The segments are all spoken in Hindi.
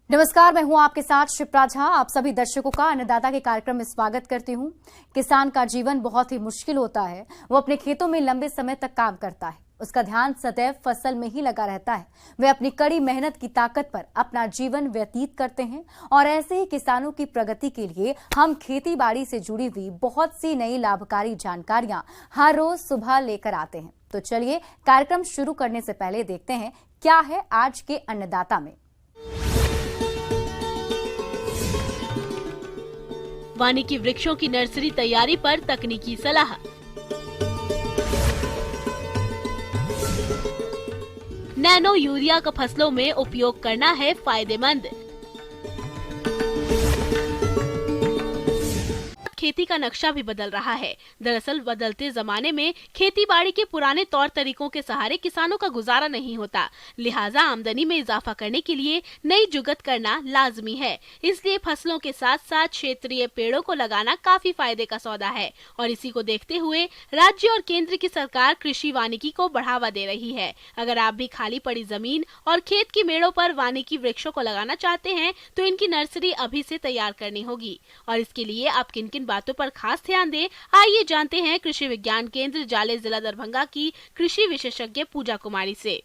नमस्कार, मैं हूं आपके साथ शिप्रा झा। आप सभी दर्शकों का अन्नदाता के कार्यक्रम में स्वागत करती हूं। किसान का जीवन बहुत ही मुश्किल होता है। वो अपने खेतों में लंबे समय तक काम करता है, उसका ध्यान सदैव फसल में ही लगा रहता है। वे अपनी कड़ी मेहनत की ताकत पर अपना जीवन व्यतीत करते हैं और ऐसे ही किसानों की प्रगति के लिए हम खेती बाड़ी से जुड़ी हुई बहुत सी नई लाभकारी जानकारियां हर रोज सुबह लेकर आते हैं। तो चलिए कार्यक्रम शुरू करने से पहले देखते हैं क्या है आज के अन्नदाता में। वानिकी वृक्षों की नर्सरी तैयारी पर तकनीकी सलाह। नैनो यूरिया का फसलों में उपयोग करना है फायदेमंद। खेती का नक्शा भी बदल रहा है। दरअसल बदलते जमाने में खेती बाड़ी के पुराने तौर तरीकों के सहारे किसानों का गुजारा नहीं होता, लिहाजा आमदनी में इजाफा करने के लिए नई जुगत करना लाजमी है। इसलिए फसलों के साथ साथ क्षेत्रीय पेड़ों को लगाना काफी फायदे का सौदा है और इसी को देखते हुए राज्य और केंद्र की सरकार कृषि वानिकी को बढ़ावा दे रही है। अगर आप भी खाली पड़ी जमीन और खेत की मेड़ों पर वानिकी वृक्षों को लगाना चाहते हैं तो इनकी नर्सरी अभी से तैयार करनी होगी और इसके लिए आप किन किन बातों पर खास ध्यान दें, आइए जानते हैं कृषि विज्ञान केंद्र जाले जिला दरभंगा की कृषि विशेषज्ञ पूजा कुमारी से।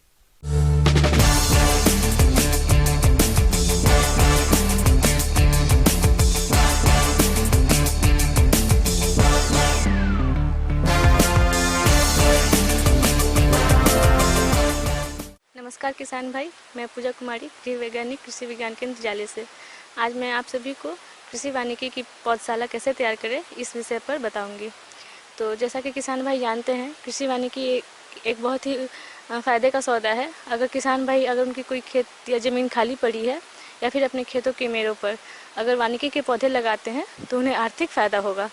नमस्कार किसान भाई, मैं पूजा कुमारी, गृह वैज्ञानिक, कृषि विज्ञान केंद्र जाले से। आज मैं आप सभी को कृषि वानिकी की पौधशाला कैसे तैयार करें इस विषय पर बताऊंगी। तो जैसा कि किसान भाई जानते हैं, कृषि वानिकी एक बहुत ही फ़ायदे का सौदा है। अगर किसान भाई अगर उनकी कोई खेत या ज़मीन खाली पड़ी है या फिर अपने खेतों की मेड़ों पर अगर वानिकी के पौधे लगाते हैं तो उन्हें आर्थिक फ़ायदा होगा।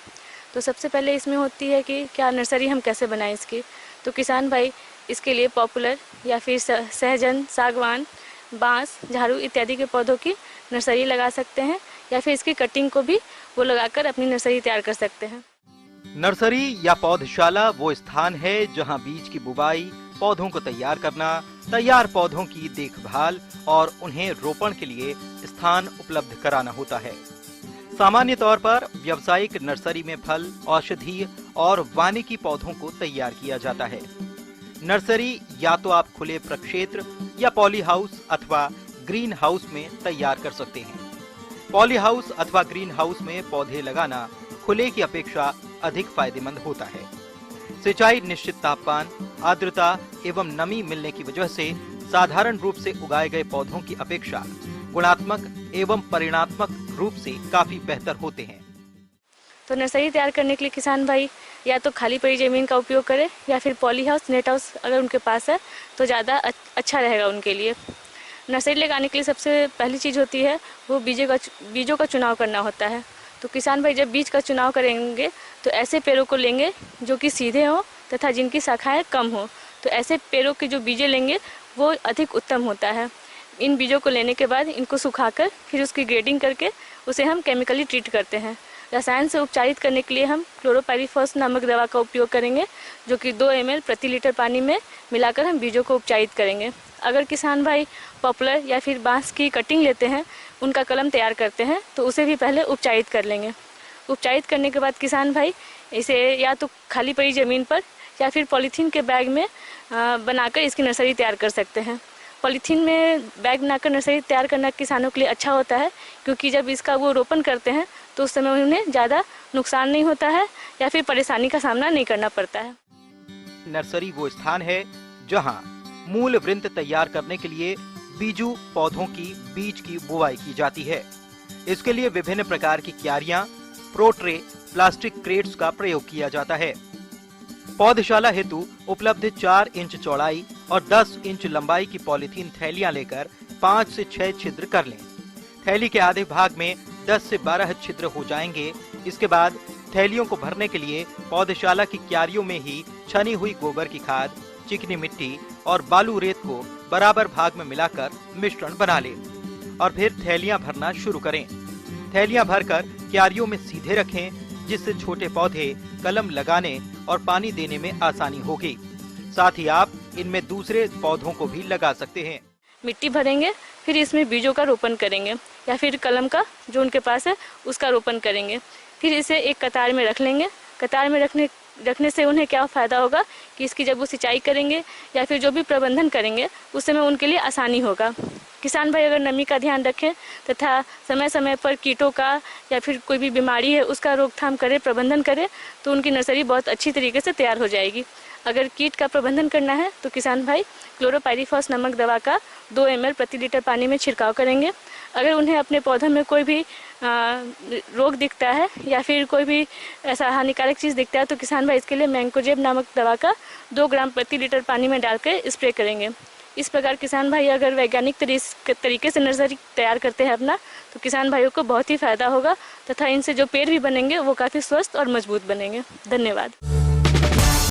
तो सबसे पहले इसमें होती है कि क्या नर्सरी हम कैसे बनाएं इसकी। तो किसान भाई इसके लिए पॉपुलर या फिर सहजन, सागवान, बांस, झाड़ू इत्यादि के पौधों की नर्सरी लगा सकते हैं या फिर इसकी कटिंग को भी वो लगाकर अपनी नर्सरी तैयार कर सकते हैं। नर्सरी या पौधशाला वो स्थान है जहां बीज की बुवाई, पौधों को तैयार करना, तैयार पौधों की देखभाल और उन्हें रोपण के लिए स्थान उपलब्ध कराना होता है। सामान्य तौर पर व्यावसायिक नर्सरी में फल, औषधीय और वानिकी पौधों को तैयार किया जाता है। नर्सरी या तो आप खुले प्रक्षेत्र या पॉली हाउस अथवा ग्रीन हाउस में तैयार कर सकते हैं। पॉली हाउस अथवा ग्रीन हाउस में पौधे लगाना खुले की अपेक्षा अधिक फायदेमंद होता है। सिंचाई निश्चित तापमान, आर्द्रता एवं नमी मिलने की वजह से साधारण रूप से उगाए गए पौधों की अपेक्षा गुणात्मक एवं परिणात्मक रूप से काफी बेहतर होते हैं। तो नर्सरी तैयार करने के लिए किसान भाई या तो खाली पड़ी ज़मीन का उपयोग करें या फिर पॉली हाउस, नेट हाउस अगर उनके पास है तो ज़्यादा अच्छा रहेगा उनके लिए। नर्सरी लगाने के लिए सबसे पहली चीज़ होती है वो बीजों का चुनाव करना होता है। तो किसान भाई जब बीज का चुनाव करेंगे तो ऐसे पेड़ों को लेंगे जो कि सीधे हों तथा जिनकी शाखाएं कम हो। तो ऐसे पेड़ों के जो बीजे लेंगे वो अधिक उत्तम होता है। इन बीजों को लेने के बाद इनको सुखाकर फिर उसकी ग्रेडिंग करके उसे हम केमिकली ट्रीट करते हैं। रसायन से उपचारित करने के लिए हम क्लोरोपाइरीफॉस नामक दवा का उपयोग करेंगे जो कि 2 ml प्रति लीटर पानी में मिलाकर हम बीजों को उपचारित करेंगे। अगर किसान भाई पॉपुलर या फिर बांस की कटिंग लेते हैं, उनका कलम तैयार करते हैं तो उसे भी पहले उपचारित कर लेंगे। उपचारित करने के बाद किसान भाई इसे या तो खाली पड़ी ज़मीन पर या फिर पॉलीथीन के बैग में बनाकर इसकी नर्सरी तैयार कर सकते हैं। पॉलीथीन में बैग बनाकर नर्सरी तैयार करना किसानों के लिए अच्छा होता है क्योंकि जब इसका वो रोपण करते हैं तो उस समय उन्हें ज़्यादा नुकसान नहीं होता है या फिर परेशानी का सामना नहीं करना पड़ता है। नर्सरी वो स्थान है जहां मूल वृंत तैयार करने के लिए बीजू पौधों की बीज की बुवाई की जाती है। इसके लिए विभिन्न प्रकार की क्यारियां, प्रोट्रे, प्लास्टिक क्रेट्स का प्रयोग किया जाता है। पौधशाला हेतु उपलब्ध 4 इंच चौड़ाई और 10 इंच लंबाई की पॉलीथीन थैलियां लेकर 5 से 6 छिद्र कर लें। थैली के आधे भाग में 10 से 12 छिद्र हो जाएंगे। इसके बाद थैलियों को भरने के लिए पौधशाला की क्यारियों में ही छनी हुई गोबर की खाद, चिकनी मिट्टी और बालू रेत को बराबर भाग में मिलाकर मिश्रण बना लें और फिर थैलियां भरना शुरू करें। थैलियां भरकर क्यारियों में सीधे रखें जिससे छोटे पौधे कलम लगाने और पानी देने में आसानी होगी। साथ ही आप इनमें दूसरे पौधों को भी लगा सकते हैं। मिट्टी भरेंगे, फिर इसमें बीजों का रोपण करेंगे या फिर कलम का जो उनके पास है उसका रोपण करेंगे। फिर इसे एक कतार में रख लेंगे। कतार में रखने से उन्हें क्या फ़ायदा होगा कि इसकी जब वो सिंचाई करेंगे या फिर जो भी प्रबंधन करेंगे उस समय उनके लिए आसानी होगा। किसान भाई अगर नमी का ध्यान रखें तथा समय समय पर कीटों का या फिर कोई भी बीमारी है उसका रोकथाम करे, प्रबंधन करे, तो उनकी नर्सरी बहुत अच्छी तरीके से तैयार हो जाएगी। अगर कीट का प्रबंधन करना है तो किसान भाई क्लोरोपाइरीफॉस नामक दवा का 2 ml प्रति लीटर पानी में छिड़काव करेंगे। अगर उन्हें अपने पौधों में कोई भी रोग दिखता है या फिर कोई भी ऐसा हानिकारक चीज़ दिखता है तो किसान भाई इसके लिए मैंकोजेब नामक दवा का 2 ग्राम प्रति लीटर पानी में डालकर स्प्रे करेंगे। इस प्रकार किसान भाई अगर वैज्ञानिक तरीके से नर्सरी तैयार करते हैं अपना, तो किसान भाइयों को बहुत ही फायदा होगा तथा इनसे जो पेड़ भी बनेंगे वो काफ़ी स्वस्थ और मजबूत बनेंगे। धन्यवाद।